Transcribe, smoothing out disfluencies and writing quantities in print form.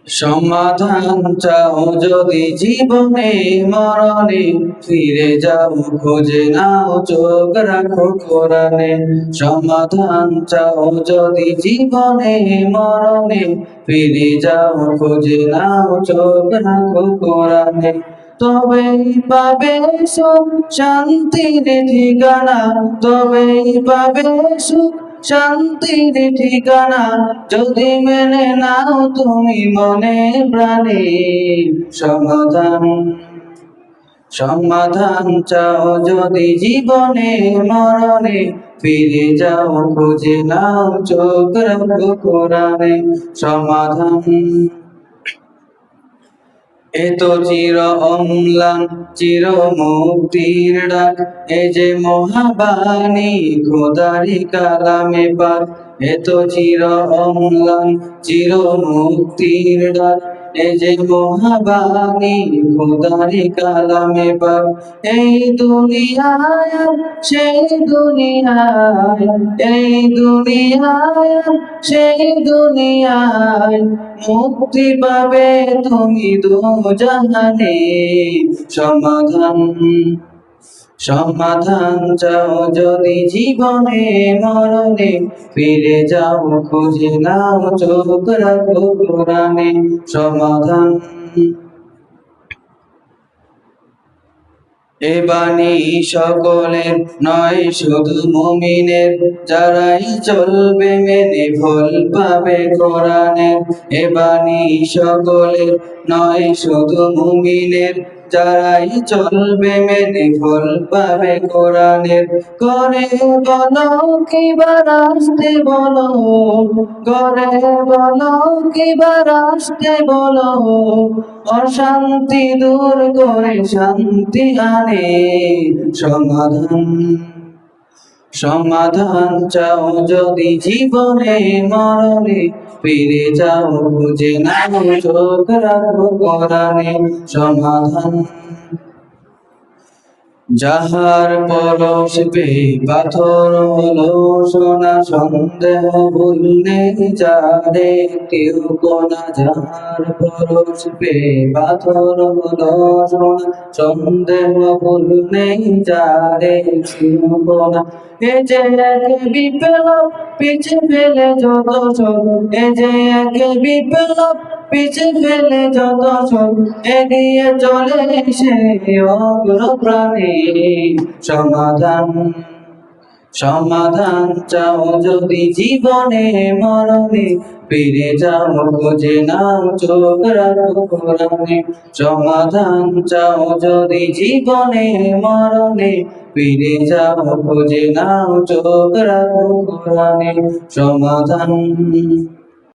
সমাধান চাও যদি জীবনে মরণে, ফিরে যাও খুঁজে নাও চোখ রাখো কোরআনে। সমাধান চাও যদি জীবনে মরণে, ফিরে যাও খুঁজে নাও চোখ রাখো কোরআনে। তবেই পাবে সুখ শান্তির ঠিকানা, তবেই পাবে সুখ শান্তির ঠিকানা, যদি মেনে নাও তুমি মনে প্রাণে। সমাধান সমাধান চাও যদি জীবনে মরণে, ফিরে যাও খুঁজে নাও চোখ রাখো কোরআনে। সমাধান এ তো চির অম্লান চির মুক্তির ডাক, এ যে মহাবাণী খোদারি কালামে পাক। এ তো চির অম্লান চির মুক্তির ডাক, এ যে মহাবাণী খোদারি কালামে পাক। এই দুনিয়ায় সেই দুনিয়ায়, এই দুনিয়ায় সেই দুনিয়ায়, মুক্তি পাবে তুমি দোজাহানে। সমাধান সমাধান চাও যদি জীবনে মরণে, ফিরে যাও খুঁজে নাও চোখ রাখো কোরআনে। সমাধান এ বাণী সকলের নয় শুধু মুমিনের, যারাই চলবে মেনে ফল পাবে কোরআনের। এ বাণী সকলের নয় শুধু মুমিনের, যারাই চলবে মেনে ফল পাবে কোরআনের। করে বলো কিবার আসতে বলো, করে বলো কিবার আসতে বলো, অশান্তি দূর করে শান্তি আনে। সমাধান সমাধান চাও যদি জীবনে মরণে, ফিরে যাও খুঁজে নাও চোখ রাখো কোরআনে। সমাধান যাহার পরশ পেয়ে পাথর হলো সোনা, সন্দেহ ভুল নেই যারে কেউ কোনা। যাহার পরশ পেয়ে পাথর হলো সোনা, সন্দেহ ভুল নেই যারে কেউ কোনা। এ যে এক বিপ্লব পিছে ফেলে যত সব, এ যে এক বিপ্লব পিছে ফেলে যত সব, এগিয়ে চলে সে অগ্রপ্রাণে। সমাধান সমাধান চাও যদি জীবনে মরণে, ফিরে যাও খুঁজে নাও চোখ রাখো কোরআনে। সমাধান চাও যদি জীবনে মরণে, ফিরে যাও খুঁজে নাও চোখ রাখো কোরআনে। সমাধান।